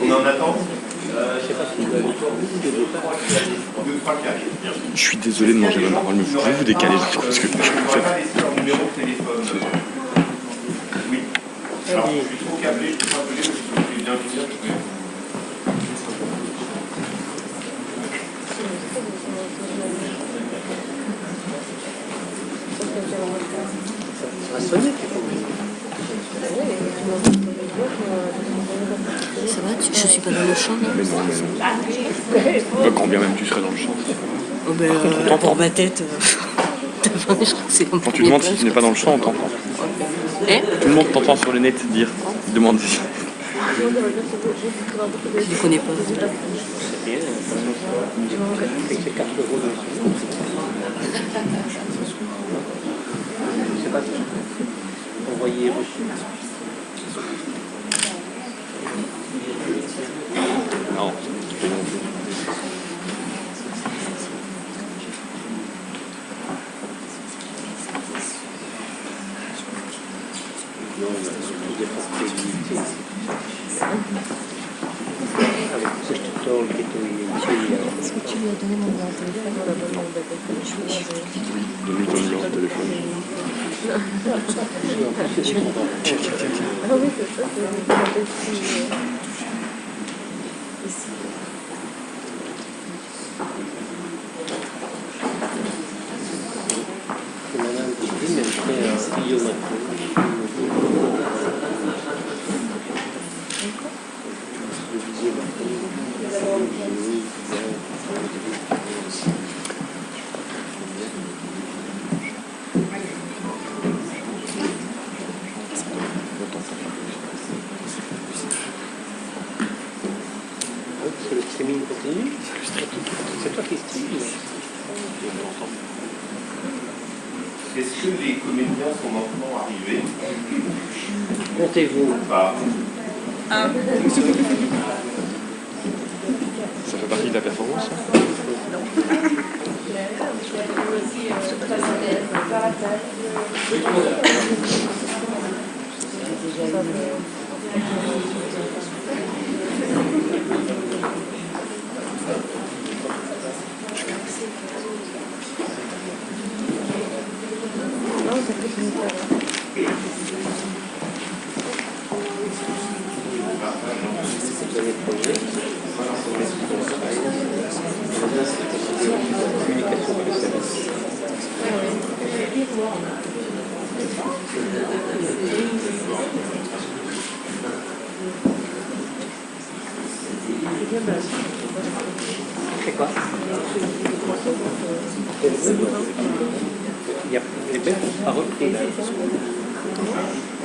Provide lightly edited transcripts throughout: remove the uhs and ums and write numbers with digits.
On en attend. Je sais pas si vous avez vu, 2, 3 qui arrivent. Je suis désolé de manger ma parole, mais vous pouvez vous décaler parce que On va pas laisser leur numéro de téléphone. Oui. Alors, je suis trop câblé, je peux pas appeler, parce que je viens de dire que ça va sonner. Ça va, je suis pas dans le champ là. mais non, quand bien même tu serais dans le champ. Oh ben, pour ma tête, je crois que c'est un Quand tu demandes si tu n'es pas dans le champ, on t'entend. Eh, Tout le monde t'entend sur le net dire, demande si. je ne connais pas. C'est bien, avec ces 4 euros de je sais pas si envoyé reçu. Non, Non, on a surtout des possibilités. Avec ce tutoriel qui est Est-ce que tu lui as donné mon numéro de téléphone? donne-lui ton numéro de téléphone. Ah oui, c'est ça, ici. Madame dit, mais je fais un stylo maintenant. Parce que le streaming continue. C'est toi qui stream. est-ce que les comédiens sont maintenant arrivés? Montez-vous. Pas. Ça fait partie de la performance, ça? C'est quoi? Il y a les Belges sont pas repris là.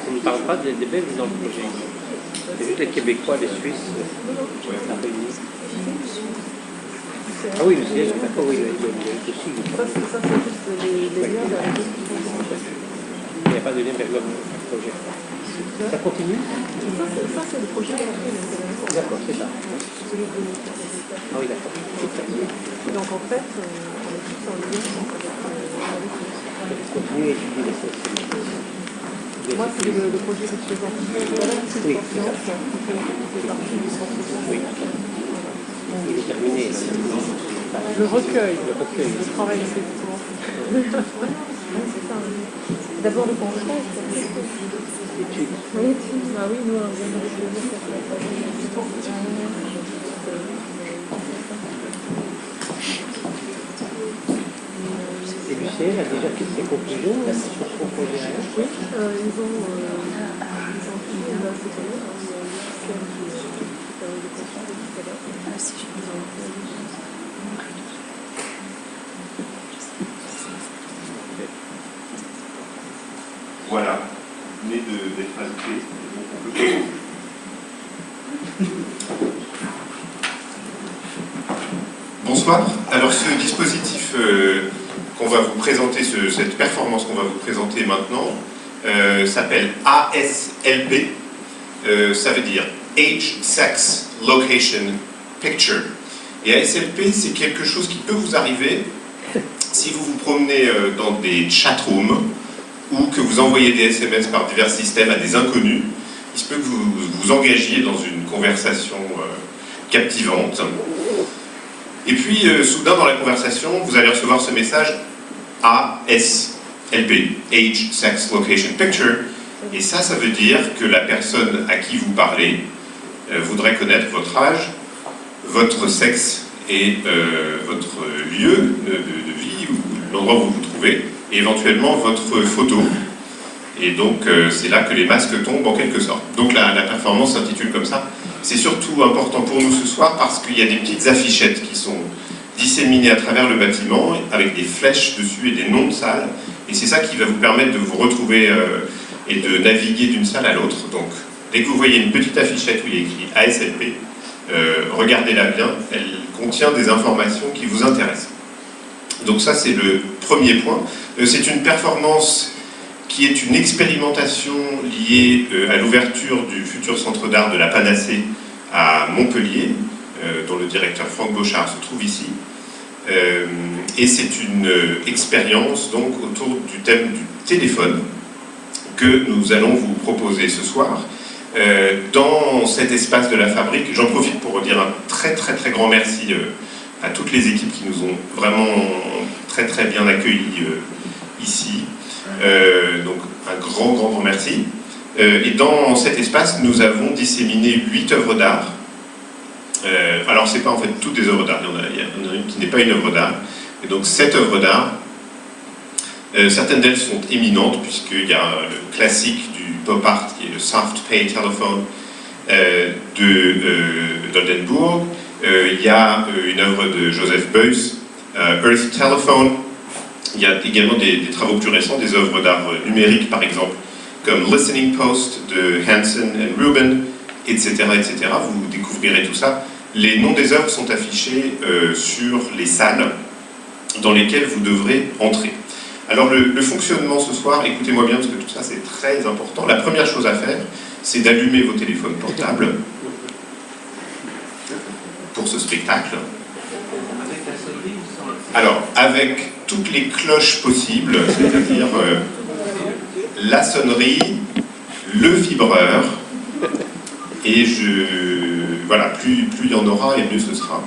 On ne parle pas des Belges dans le projet. C'est juste les Québécois, les Suisses, la Réunion. Ah oui, le siège, d'accord, oui, le sud. Ça, c'est juste les liens vers les Il n'y a pas de lien vers le projet. Ça continue? Ça, c'est le projet de la fin. D'accord, c'est ça. Ah oui, d'accord. Donc en fait, on est tous en lien avec Continuez à étudier les choses. moi, c'est le projet que je présente. C'est Oui. confiance, qui fait partie du processus. Oui. Il est terminé. Le recueil. Le travail de cette tour. C'est ça. D'abord le constat. Études. Oui, ah oui, nous, on vient de réfléchir sur ça. Et Lucien a déjà fait ses conclusions sur son projet. Oui, ils ont fini là cette année. Voilà, venez d'être ajouté, donc on peut commencer. Bonsoir. Alors ce dispositif qu'on va vous présenter, cette performance qu'on va vous présenter maintenant, s'appelle ASLP. Ça veut dire Age, Sex, Location, Picture. Et ASLP, c'est quelque chose qui peut vous arriver si vous vous promenez dans des chatrooms ou que vous envoyez des SMS par divers systèmes à des inconnus, il se peut que vous vous engagiez dans une conversation captivante. Et puis, soudain, dans la conversation, vous allez recevoir ce message ASLP, Age, Sex, Location, Picture. Et ça veut dire que la personne à qui vous parlez voudrait connaître votre âge, votre sexe et votre lieu de vie, ou l'endroit où vous vous trouvez, et éventuellement votre photo. Et donc, c'est là que les masques tombent en quelque sorte. Donc, la performance s'intitule comme ça. C'est surtout important pour nous ce soir parce qu'il y a des petites affichettes qui sont disséminées à travers le bâtiment avec des flèches dessus et des noms de salles. Et c'est ça qui va vous permettre de vous retrouver et de naviguer d'une salle à l'autre. Donc, dès que vous voyez une petite affichette où il y a écrit ASLP, regardez-la bien, elle contient des informations qui vous intéressent. Donc ça, c'est le premier point. C'est une performance qui est une expérimentation liée à l'ouverture du futur centre d'art de la Panacée à Montpellier, dont le directeur Franck Bochard se trouve ici. Et c'est une expérience donc autour du thème du téléphone que nous allons vous proposer ce soir. Dans cet espace de la fabrique, j'en profite pour dire un très grand merci à toutes les équipes qui nous ont vraiment très bien accueillis ici. Donc un grand merci. Et dans cet espace, nous avons disséminé 8 œuvres d'art. Alors c'est pas en fait toutes des œuvres d'art, il y en a une qui n'est pas une œuvre d'art. Et donc 7 œuvres d'art. Certaines d'elles sont éminentes, puisqu'il y a le classique du pop art, qui est le Soft Pay Telephone d'Oldenburg. Il y a une œuvre de Joseph Beuys, Earth Telephone. Il y a également des travaux plus récents, des œuvres d'art numériques, par exemple, comme Listening Post de Hansen and Rubin, etc. Vous découvrirez tout ça. Les noms des œuvres sont affichés sur les salles dans lesquelles vous devrez entrer. Alors le fonctionnement ce soir, écoutez-moi bien parce que tout ça c'est très important. La première chose à faire, c'est d'allumer vos téléphones portables pour ce spectacle. Alors, avec toutes les cloches possibles, c'est-à-dire la sonnerie, le vibreur, et voilà, plus il y en aura et mieux ce sera.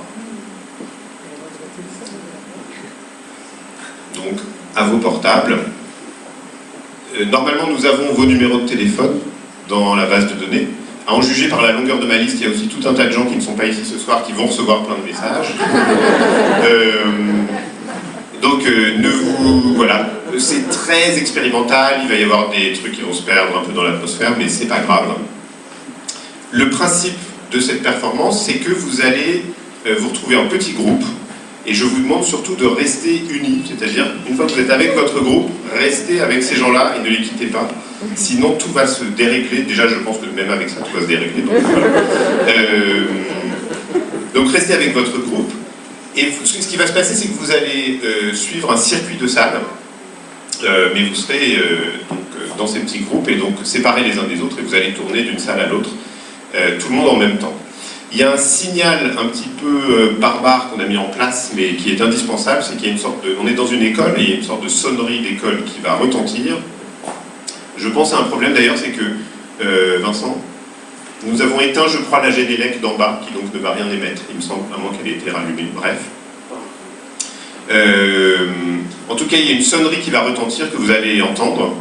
Donc, à vos portables. Normalement, nous avons vos numéros de téléphone dans la base de données. À en juger par la longueur de ma liste, il y a aussi tout un tas de gens qui ne sont pas ici ce soir qui vont recevoir plein de messages. Donc, voilà, c'est très expérimental, il va y avoir des trucs qui vont se perdre un peu dans l'atmosphère, mais c'est pas grave. Le principe de cette performance, c'est que vous allez vous retrouver en petits groupes, et je vous demande surtout de rester unis, c'est-à-dire, une fois que vous êtes avec votre groupe, restez avec ces gens-là et ne les quittez pas. Sinon, tout va se dérégler. Déjà, je pense que même avec ça, tout va se dérégler. Donc, voilà. Donc restez avec votre groupe. Et ce qui va se passer, c'est que vous allez suivre un circuit de salles, mais vous serez donc, dans ces petits groupes, et donc séparés les uns des autres, et vous allez tourner d'une salle à l'autre, tout le monde en même temps. Il y a un signal un petit peu barbare qu'on a mis en place, mais qui est indispensable, c'est qu'il y a une sorte de... On est dans une école, et il y a une sorte de sonnerie d'école qui va retentir. Je pense à un problème d'ailleurs, c'est que, Vincent, nous avons éteint, je crois, la Génélec d'en bas, qui donc ne va rien émettre, il me semble, à moins qu'elle ait été rallumée, bref. En tout cas, il y a une sonnerie qui va retentir, que vous allez entendre.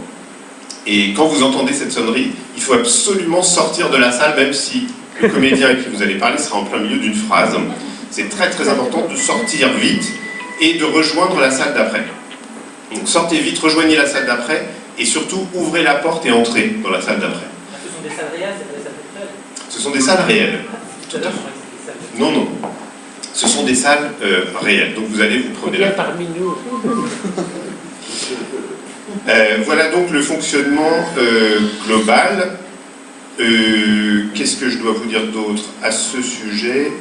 Et quand vous entendez cette sonnerie, il faut absolument sortir de la salle, même si le comédien avec qui vous allez parler sera en plein milieu d'une phrase. C'est très important de sortir vite et de rejoindre la salle d'après. Donc sortez vite, rejoignez la salle d'après, et surtout ouvrez la porte et entrez dans la salle d'après. Ce sont des salles réelles, c'est pas des salles virtuelles. Ce sont des salles réelles. Tout à l'heure, je croyais que c'était des salles Non, non. Ce sont des salles réelles. Donc vous allez vous prenez la... parmi nous. Voilà donc le fonctionnement global. Qu'est-ce que je dois vous dire d'autre à ce sujet?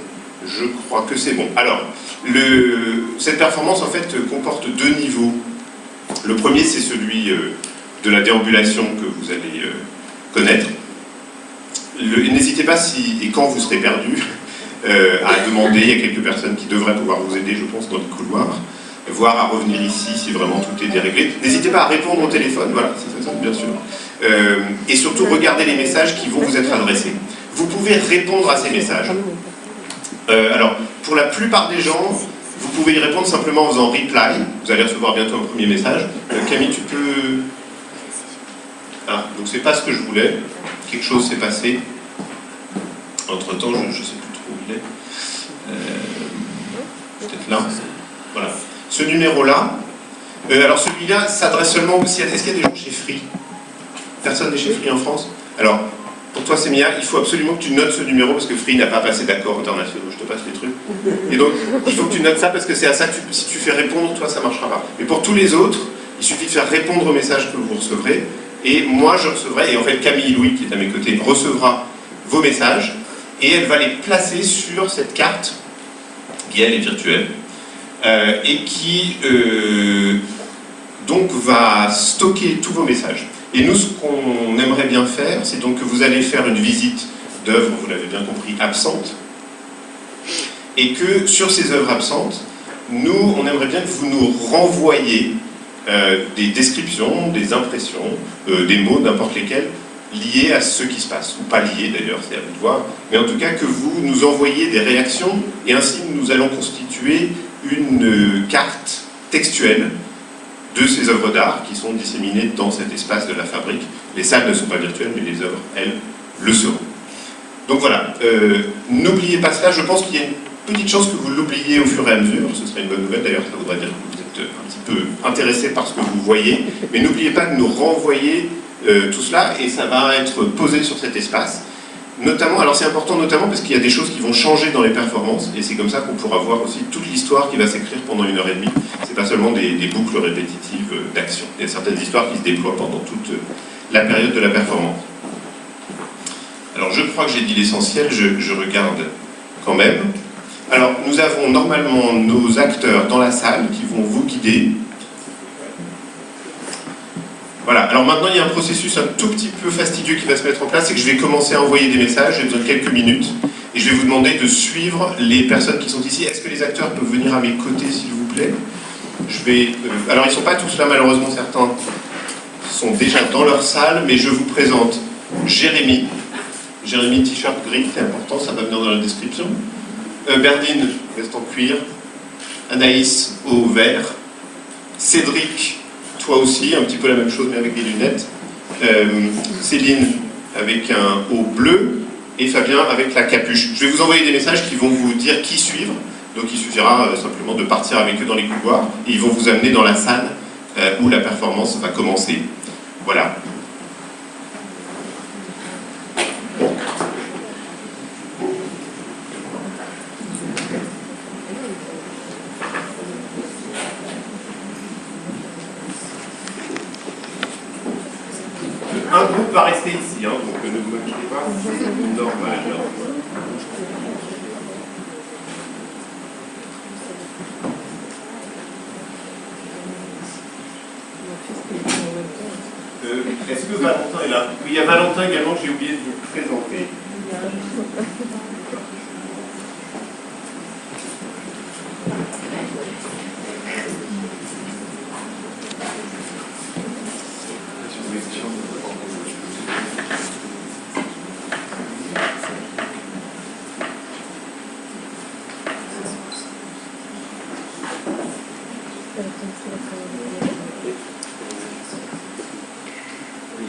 Je crois que c'est bon. Alors, cette performance en fait comporte 2 niveaux. Le premier, c'est celui de la déambulation que vous allez connaître. N'hésitez pas si et quand vous serez perdu à demander. Il y a quelques personnes qui devraient pouvoir vous aider, je pense, dans les couloirs. voire à revenir ici si vraiment tout est déréglé. N'hésitez pas à répondre au téléphone, voilà, si ça sonne, bien sûr. Et surtout, regardez les messages qui vont vous être adressés. Vous pouvez répondre à ces messages. Alors, pour la plupart des gens, vous pouvez y répondre simplement en faisant reply. Vous allez recevoir bientôt un premier message. Camille, tu peux... Ah, donc c'est pas ce que je voulais. Quelque chose s'est passé. Entre-temps, je ne sais plus trop où il est. Peut-être là. Voilà. Ce numéro-là, alors celui-là s'adresse seulement... Est-ce qu'il y a des gens chez Free? Personne n'est chez Free en France? Alors, pour toi, Sémia, il faut absolument que tu notes ce numéro parce que Free n'a pas passé d'accords internationaux. Je te passe les trucs. Et donc, il faut que tu notes ça parce que c'est à ça que si tu fais répondre, toi, ça ne marchera pas. Mais pour tous les autres, il suffit de faire répondre au message que vous recevrez. Et moi, je recevrai, et en fait, Camille Louis, qui est à mes côtés, recevra vos messages et elle va les placer sur cette carte qui, elle, est virtuelle et qui, donc, va stocker tous vos messages. Et nous, ce qu'on aimerait bien faire, c'est donc que vous allez faire une visite d'œuvres, vous l'avez bien compris, absentes, et que sur ces œuvres absentes, nous, on aimerait bien que vous nous renvoyiez des descriptions, des impressions, des mots, n'importe lesquels, liés à ce qui se passe, ou pas liés d'ailleurs, c'est à vous de voir, mais en tout cas que vous nous envoyiez des réactions, et ainsi nous allons constituer une carte textuelle de ces œuvres d'art qui sont disséminées dans cet espace de la fabrique. Les salles ne sont pas virtuelles, mais les œuvres, elles, le seront. Donc voilà, n'oubliez pas cela, je pense qu'il y a une petite chance que vous l'oubliez au fur et à mesure, ce serait une bonne nouvelle d'ailleurs, ça voudrait dire que vous êtes un petit peu intéressé par ce que vous voyez, mais n'oubliez pas de nous renvoyer tout cela, et ça va être posé sur cet espace. Notamment, alors c'est important notamment parce qu'il y a des choses qui vont changer dans les performances, et c'est comme ça qu'on pourra voir aussi toute l'histoire qui va s'écrire pendant 1h30. C'est pas seulement des boucles répétitives d'action. Il y a certaines histoires qui se déploient pendant toute la période de la performance. Alors je crois que j'ai dit l'essentiel, je regarde quand même. Alors nous avons normalement nos acteurs dans la salle qui vont vous guider. Voilà, alors maintenant il y a un processus un tout petit peu fastidieux qui va se mettre en place, c'est que je vais commencer à envoyer des messages, j'ai besoin de quelques minutes, et je vais vous demander de suivre les personnes qui sont ici. Est-ce que les acteurs peuvent venir à mes côtés, s'il vous plaît? Alors ils ne sont pas tous là, malheureusement, certains sont déjà dans leur salle, mais je vous présente Jérémy. Jérémy, t-shirt gris, c'est important, ça va venir dans la description. Berdine, veste en cuir. Anaïs, au vert. Cédric, toi aussi, un petit peu la même chose, mais avec des lunettes. Céline, avec un haut bleu. Et Fabien, avec la capuche. Je vais vous envoyer des messages qui vont vous dire qui suivre. Donc il suffira simplement de partir avec eux dans les couloirs. Et ils vont vous amener dans la salle où la performance va commencer. Voilà. Un groupe va rester ici, hein, donc ne vous inquiétez pas, c'est normal. Est-ce que Valentin est là? Oui, il y a Valentin également, j'ai oublié de vous présenter.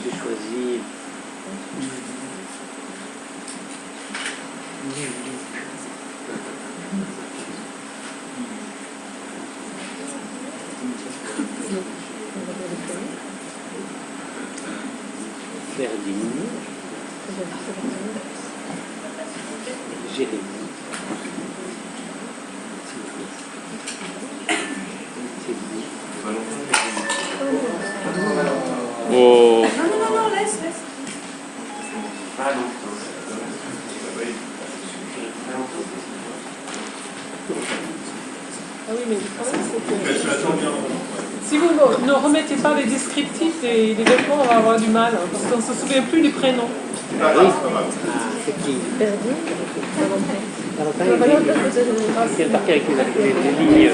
J'ai choisi Berdine, Jérémy, Oh. Non, laisse. Ah oui, mais le problème, c'est que si vous ne remettez pas les descriptifs des vêtements, on va avoir du mal, hein, parce qu'on ne se souvient plus des prénoms. Ah oui, c'est qui? Valentin, il est parti avec les lignes.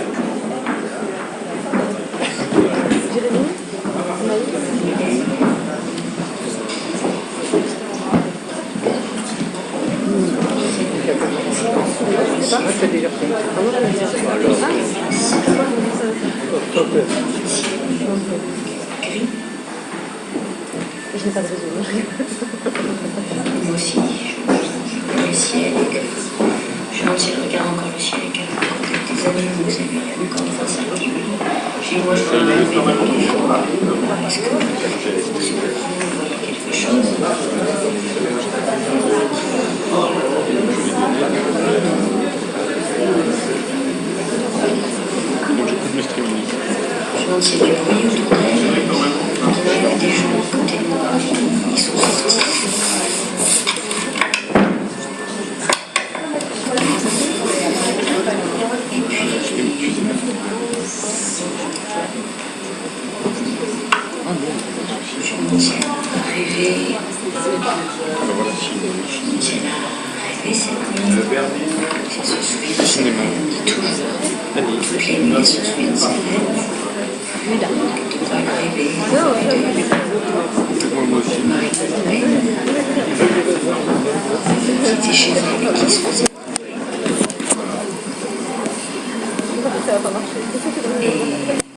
Je n'ai pas de réseau. Moi aussi, le ciel et que je regarde encore le ciel et que des amis vous avez encore une fois ça qui j'ai moi je vais rêver quelquefois. Est-ce que vous voyez quelque chose? Je demande s'il y a du bruit autour d'elle. Il y a des gens à côté de moi. Ils sont rêver. J'ai rêvé cette nuit. Je se souviens de cette nuit toujours. Toutes les nuits, elle se souvient de cette nuit. De quoi elle rêvait. C'était chez elle qui se faisait.